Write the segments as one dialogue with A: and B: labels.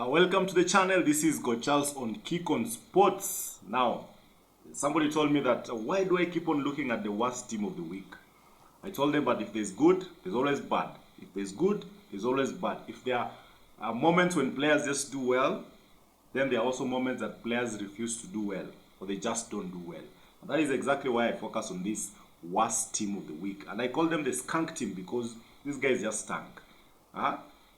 A: Welcome to the channel. This is Coach Charles on Kick on Sports. Now, somebody told me that why do I keep on looking at the worst team of the week? I told them that if there's good, there's always bad. If there's good, there's always bad. If there are moments when players just do well, then there are also moments that players refuse to do well or they just don't do well. And that is exactly why I focus on this worst team of the week. And I call them the skunk team because these guys just stank.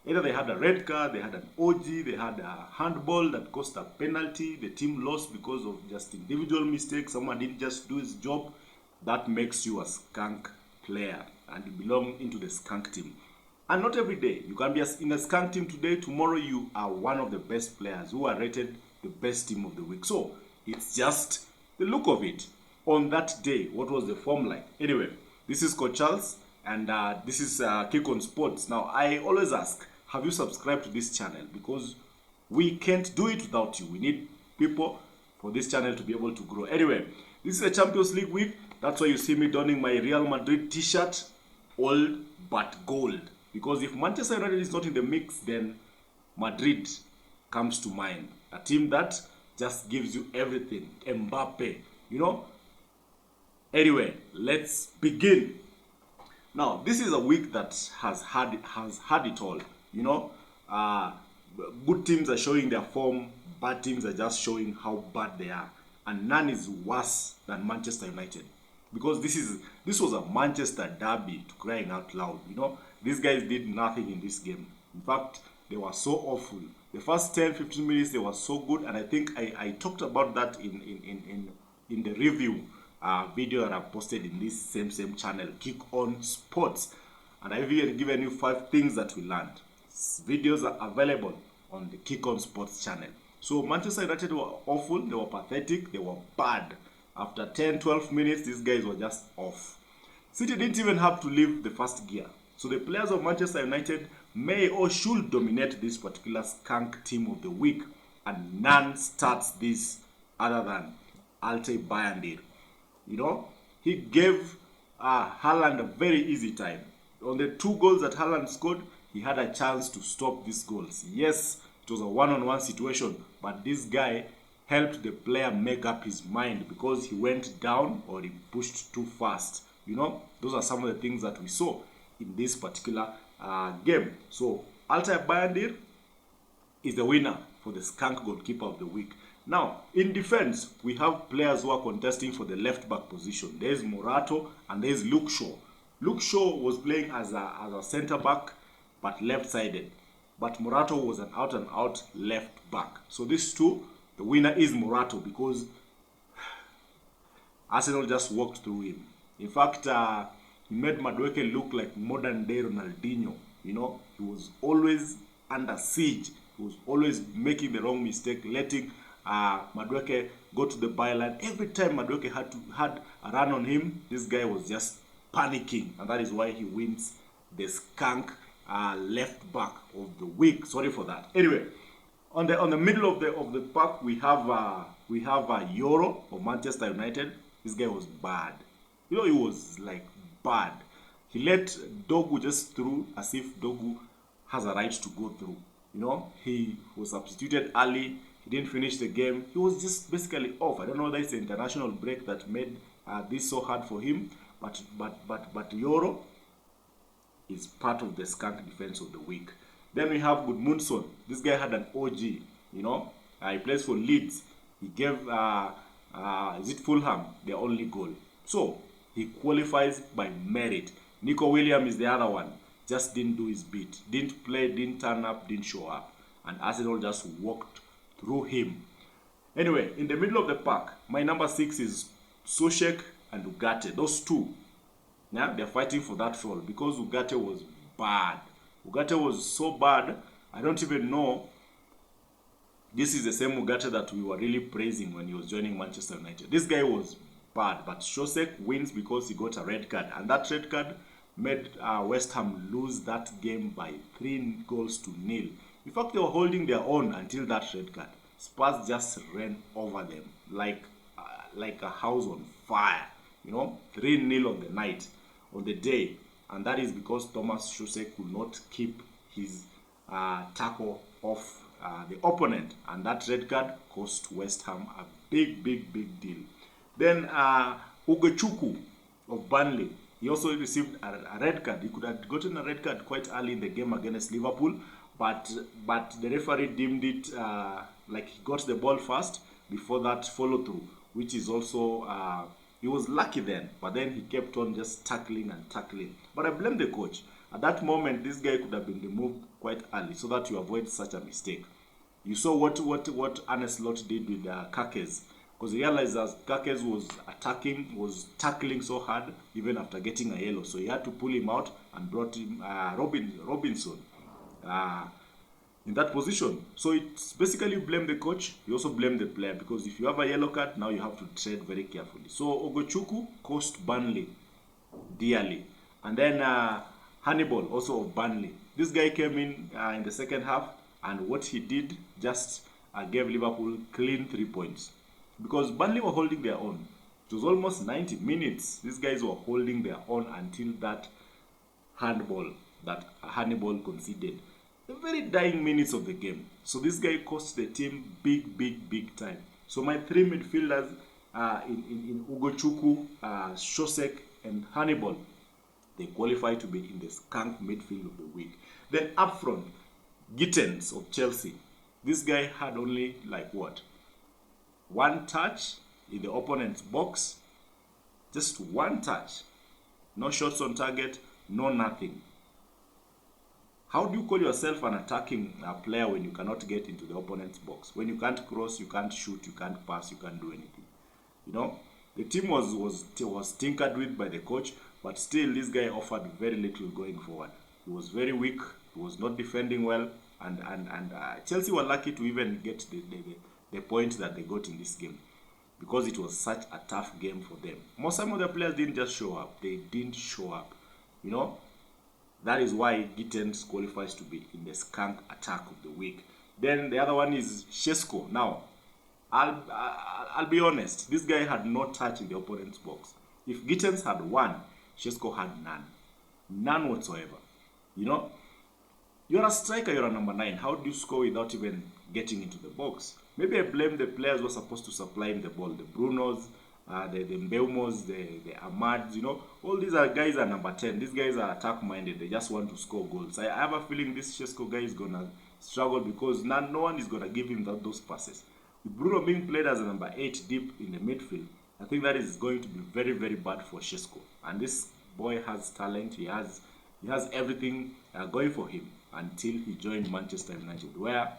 A: Either they had a red card, they had an OG, they had a handball that cost a penalty, the team lost because of just individual mistakes, someone didn't just do his job. That makes you a skunk player and you belong into the skunk team. And not every day. You can be in a skunk team today, tomorrow you are one of the best players who are rated the best team of the week. So, it's just the look of it. On that day, what was the form like? Anyway, this is Coach Charles and this is Kick on Sports. Now, I always ask, have you subscribed to this channel? Because we can't do it without you. We need people for this channel to be able to grow. Anyway, this is a Champions League week. That's why you see me donning my Real Madrid t-shirt, old but gold. Because if Manchester United is not in the mix, then Madrid comes to mind. A team that just gives you everything. Mbappe, you know? Anyway, let's begin. Now, this is a week that has had it all. You know, good teams are showing their form, bad teams are just showing how bad they are, and none is worse than Manchester United, because this was a Manchester derby, to crying out loud. You know, these guys did nothing in this game. In fact, they were so awful. The first 10-15 minutes they were so good, and I think I talked about that in the review video that I posted in this same channel, Kick on Sports, and I've even given you 5 things that we learned. Videos are available on the Kick on Sports channel. So Manchester United were awful, they were pathetic, they were bad. After 10-12 minutes, these guys were just off. City didn't even have to leave the first gear. So the players of Manchester United may or should dominate this particular skunk team of the week, and none starts this other than Alte Bayern. You know, he gave Haaland a very easy time. On the 2 goals that Haaland scored, he had a chance to stop these goals. Yes, it was a one-on-one situation, but this guy helped the player make up his mind because he went down or he pushed too fast. You know, those are some of the things that we saw in this particular game. So, Altay Bayern is the winner for the skunk goalkeeper of the week. Now, in defense, we have players who are contesting for the left-back position. There's Morato and there's Luke Shaw. Luke Shaw was playing as a centre-back, but left-sided. But Morato was an out-and-out left-back. So these two, the winner is Morato because Arsenal just walked through him. In fact, he made Madueke look like modern-day Ronaldinho. You know, he was always under siege. He was always making the wrong mistake, letting Madueke go to the byline. Every time Madueke had a run on him, this guy was just panicking, and that is why he wins the skunk left back of the week. Sorry for that. Anyway, on the middle of the pack we have Euro of Manchester United. This guy was bad. You know, he was like bad. He let Dogu just through as if Dogu has a right to go through. You know, he was substituted early. He didn't finish the game. He was just basically off. I don't know whether it's the international break that made this so hard for him. But Euro is part of the skunk defense of the week. Then we have Gudmundsson. This guy had an OG. You know, he plays for Leeds. He gave is it Fulham their only goal. So he qualifies by merit. Nico Williams is the other one. Just didn't do his bit. Didn't play, didn't turn up, didn't show up. And Arsenal just walked through him. Anyway, in the middle of the pack, my number 6 is Soucek and Ugarte. Those two, yeah, they're fighting for that role because Ugarte was bad. Ugarte was so bad, I don't even know. This is the same Ugarte that we were really praising when he was joining Manchester United. This guy was bad, but Soucek wins because he got a red card, and that red card made West Ham lose that game by 3 goals to 0. In fact, they were holding their own until that red card. Spurs just ran over them like a house on fire. You know, 3-0 on the night, on the day. And that is because Thomas Soucek could not keep his tackle off the opponent, and that red card cost West Ham a big deal. Then Ugochukwu of Burnley, he also received a red card. He could have gotten a red card quite early in the game against Liverpool, but the referee deemed it like he got the ball first before that follow through, which is also he was lucky then, but then he kept on just tackling and tackling. But I blame the coach. At that moment, this guy could have been removed quite early so that you avoid such a mistake. You saw what Arne Slot did with Kakes, because he realized that Kakes was tackling so hard even after getting a yellow. So he had to pull him out and brought him Robinson in that position. So it's basically you blame the coach, you also blame the player, because if you have a yellow card, now you have to tread very carefully. So Ugochukwu cost Burnley dearly. And then Hannibal, also of Burnley. This guy came in the second half, and what he did just gave Liverpool clean 3 points. Because Burnley were holding their own. It was almost 90 minutes. These guys were holding their own until that handball that Hannibal conceded. The very dying minutes of the game. So this guy cost the team big time. So my three midfielders in Ugochukwu, Shosek, and Hannibal, they qualify to be in the skunk midfield of the week. Then up front, Gittens of Chelsea. This guy had only like what? One touch in the opponent's box. Just one touch. No shots on target, no nothing. How do you call yourself an attacking player when you cannot get into the opponent's box? When you can't cross, you can't shoot, you can't pass, you can't do anything. You know, the team was tinkered with by the coach, but still this guy offered very little going forward. He was very weak. He was not defending well, and Chelsea were lucky to even get the point that they got in this game, because it was such a tough game for them. Some of the players didn't just show up. They didn't show up. You know, that is why Gittens qualifies to be in the skunk attack of the week. Then the other one is Shesko. Now, I'll be honest. This guy had no touch in the opponent's box. If Gittens had one, Shesko had none. None whatsoever. You know, you're a striker, you're a number 9. How do you score without even getting into the box? Maybe I blame the players who were supposed to supply him the ball. The Brunos, the Mbeumos, the Amads, you know. All these guys are number 10. These guys are attack-minded. They just want to score goals. I have a feeling this Shesko guy is going to struggle, because no one is going to give him those passes. With Bruno being played as a number 8 deep in the midfield, I think that is going to be very bad for Shesko. And this boy has talent. He has everything going for him until he joined Manchester United, where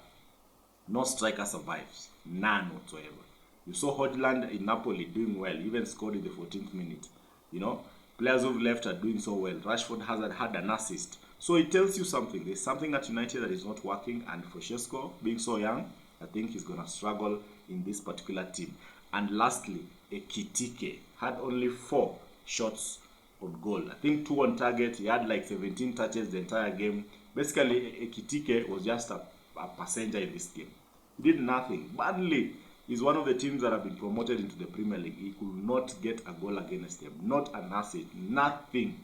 A: no striker survives. None whatsoever. You saw Højlund in Napoli doing well, even scored in the 14th minute. You know, players who've left are doing so well. Rashford has had an assist. So it tells you something. There's something at United that is not working, and for Shesko, being so young, I think he's going to struggle in this particular team. And lastly, Ekitike had only 4 shots on goal. I think 2 on target. He had like 17 touches the entire game. Basically, Ekitike was just a passenger in this game. He did nothing. Burnley is one of the teams that have been promoted into the Premier League. He could not get a goal against them. Not an asset. Nothing.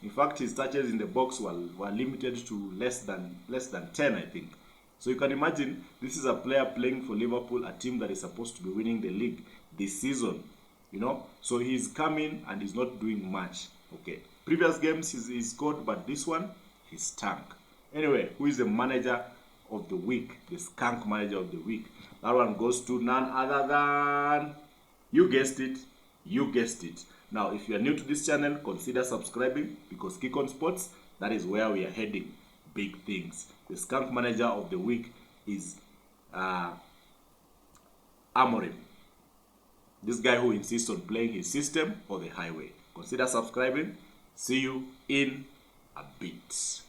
A: In fact, his touches in the box were limited to less than 10, I think. So you can imagine, this is a player playing for Liverpool, a team that is supposed to be winning the league this season. You know, so he's coming and he's not doing much. Okay, previous games he's scored, but this one he stunk. Anyway, who is the manager of the week? The skunk manager of the week. That one goes to none other than, you guessed it. Now, if you are new to this channel, consider subscribing, because Kick on Sports, that is where we are heading. Big things. The skunk manager of the week is Amorim. This guy who insists on playing his system or the highway. Consider subscribing. See you in a bit.